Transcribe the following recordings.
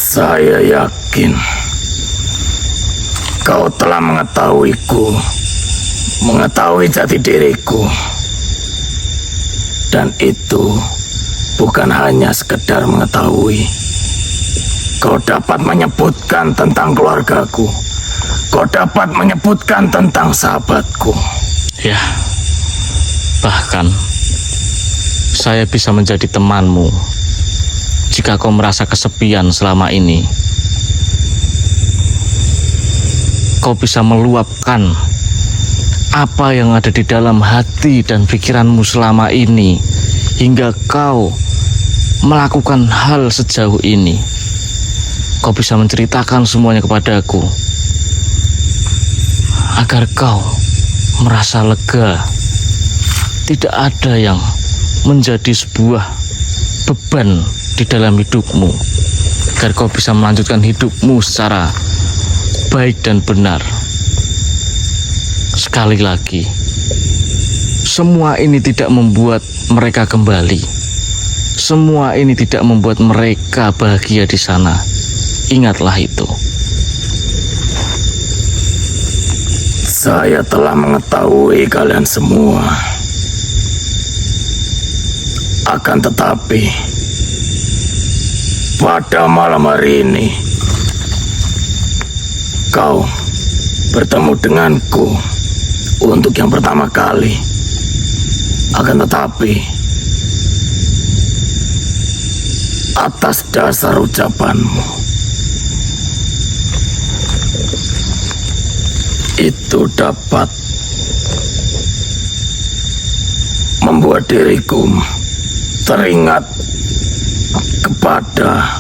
Saya yakin kau telah mengetahuiku, mengetahui jati diriku. Dan itu bukan hanya sekedar mengetahui. Kau dapat menyebutkan tentang keluargaku. Kau dapat menyebutkan tentang sahabatku. Ya, bahkan saya bisa menjadi temanmu jika kau merasa kesepian selama ini. Kau bisa meluapkan apa yang ada di dalam hati dan pikiranmu selama ini, hingga kau melakukan hal sejauh ini. Kau bisa menceritakan semuanya kepadaku, agar kau merasa lega. Tidak ada yang menjadi sebuah beban di dalam hidupmu, agar kau bisa melanjutkan hidupmu secara baik dan benar. Sekali lagi, semua ini tidak membuat mereka kembali. Semua ini tidak membuat mereka bahagia di sana. Ingatlah itu. Saya telah mengetahui kalian semua. Akan tetapi, pada malam hari ini, kau bertemu denganku untuk yang pertama kali. Akan tetapi, atas dasar ucapanmu, itu dapat membuat diriku teringat kepada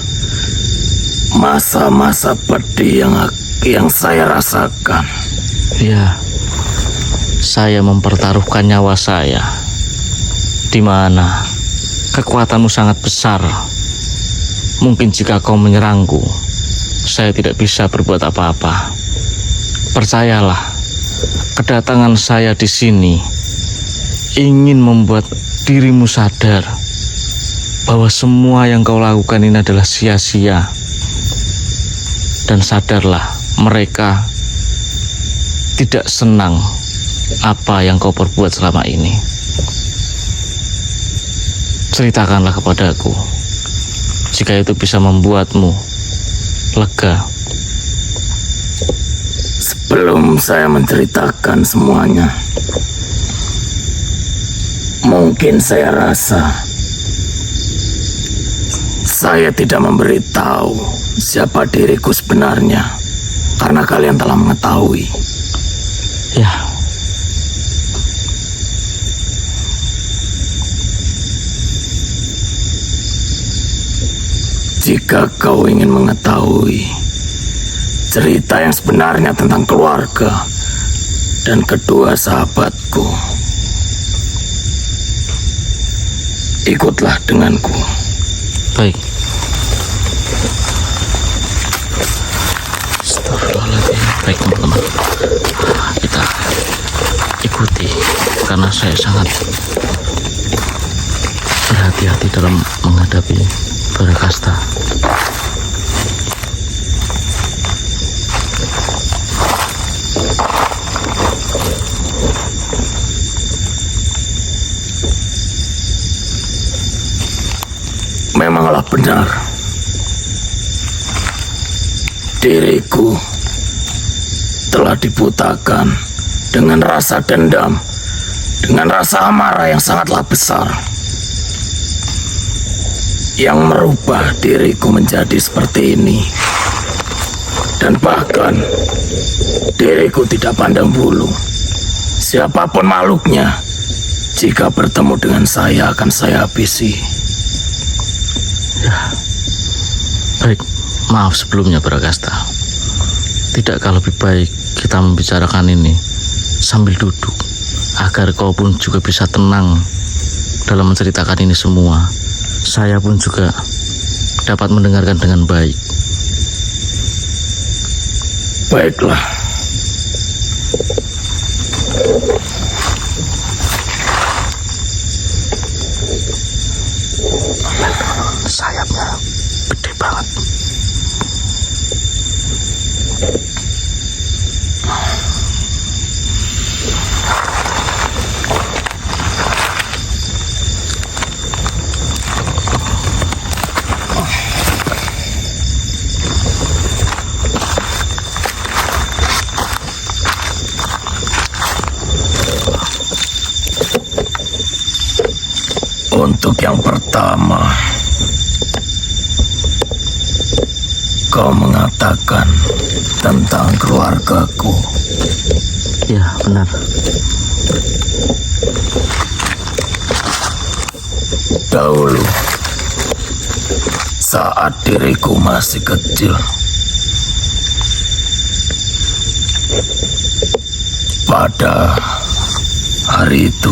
masa-masa pedih yang saya rasakan. Ya, saya mempertaruhkan nyawa saya, di mana kekuatanmu sangat besar. Mungkin jika kau menyerangku, saya tidak bisa berbuat apa-apa. Percayalah, kedatangan saya di sini ingin membuat dirimu sadar bahwa semua yang kau lakukan ini adalah sia-sia. Dan sadarlah, mereka tidak senang apa yang kau perbuat selama ini. Ceritakanlah kepadaku, jika itu bisa membuatmu lega. Sebelum saya menceritakan semuanya, mungkin saya rasa saya tidak memberitahu siapa diriku sebenarnya, karena kalian telah mengetahui. Ya, jika kau ingin mengetahui cerita yang sebenarnya tentang keluarga dan kedua sahabatku, ikutlah denganku. baik. Astagfirullahaladzim. Baik teman-teman, kita ikuti, karena saya sangat berhati-hati dalam menghadapi Barakasta. Memanglah benar, diriku telah dibutakan dengan rasa dendam, dengan rasa amarah yang sangatlah besar, yang merubah diriku menjadi seperti ini. Dan bahkan diriku tidak pandang bulu. Siapapun makhluknya, jika bertemu dengan saya akan saya habisi. Ya, baik. Maaf sebelumnya Barakasta. Tidakkah lebih baik kita membicarakan ini sambil duduk, agar kau pun juga bisa tenang dalam menceritakan ini semua. Saya pun juga dapat mendengarkan dengan baik. Baiklah. Sayapnya gede banget. Untuk yang pertama, kau mengatakan tentang keluargaku. Ya, benar. Dahulu, saat diriku masih kecil, pada hari itu,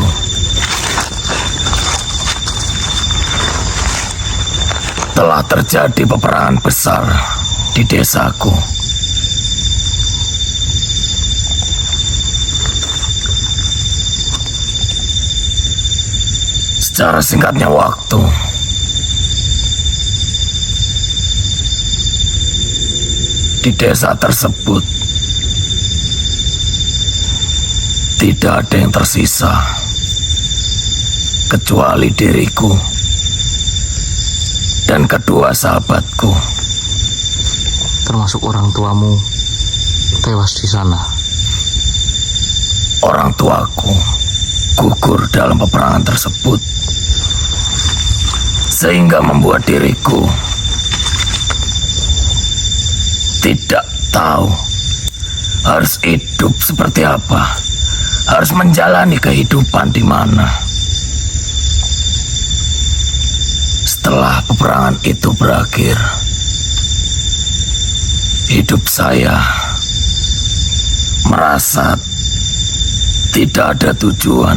telah terjadi peperangan besar di desaku. Secara singkatnya waktu, di desa tersebut tidak ada yang tersisa kecuali diriku dan kedua sahabatku. Termasuk orang tuamu tewas di sana. Orang tuaku gugur dalam peperangan tersebut, sehingga membuat diriku tidak tahu harus hidup seperti apa, harus menjalani kehidupan di mana. Setelah peperangan itu berakhir, hidup saya merasa tidak ada tujuan.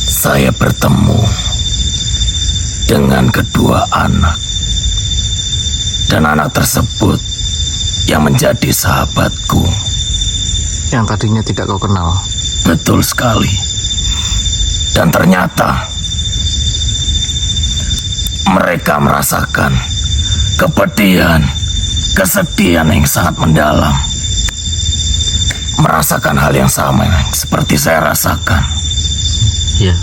Saya bertemu dengan kedua anak, dan anak tersebut yang menjadi sahabatku. Yang tadinya tidak kau kenal. Betul sekali. Dan ternyata mereka merasakan kepedihan, kesedihan yang sangat mendalam. Merasakan hal yang sama seperti saya rasakan. Ya.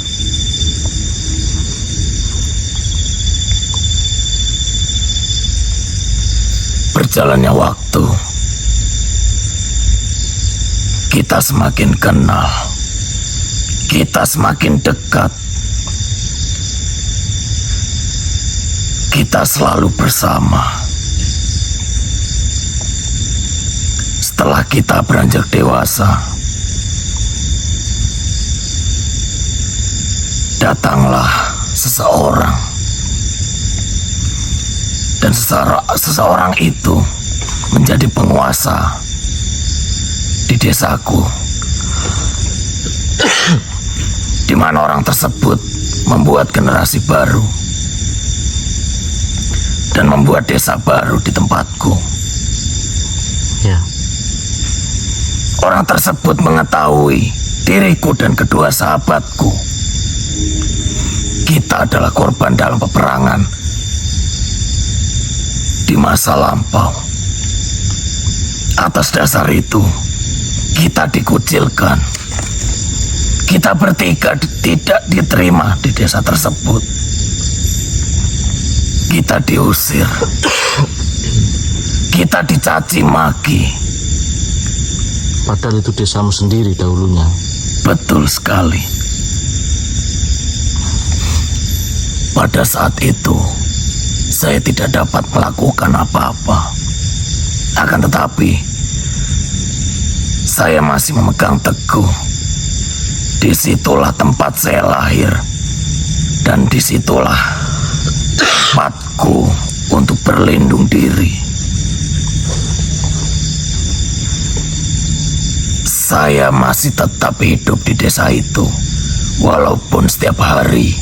Berjalannya waktu, kita semakin kenal, kita semakin dekat, kita selalu bersama. Setelah kita beranjak dewasa, datanglah seseorang. Dan seseorang itu menjadi penguasa di desaku, di mana orang tersebut membuat generasi baru dan membuat desa baru di tempatku. Ya. Orang tersebut mengetahui diriku dan kedua sahabatku. Kita adalah korban dalam peperangan di masa lampau. Atas dasar itu, kita dikucilkan. Kita bertiga tidak diterima di desa tersebut. Kita diusir. Kita dicaci maki. Padahal itu desamu sendiri dahulunya. Betul sekali. Pada saat itu, saya tidak dapat melakukan apa-apa. Akan tetapi, saya masih memegang teguh. Disitulah tempat saya lahir. Dan disitulah tempatku untuk berlindung diri. Saya masih tetap hidup di desa itu. Walaupun setiap hari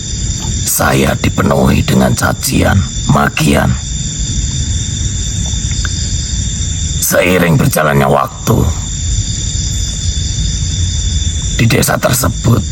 saya dipenuhi dengan cacian, makian. Seiring berjalannya waktu, di desa tersebut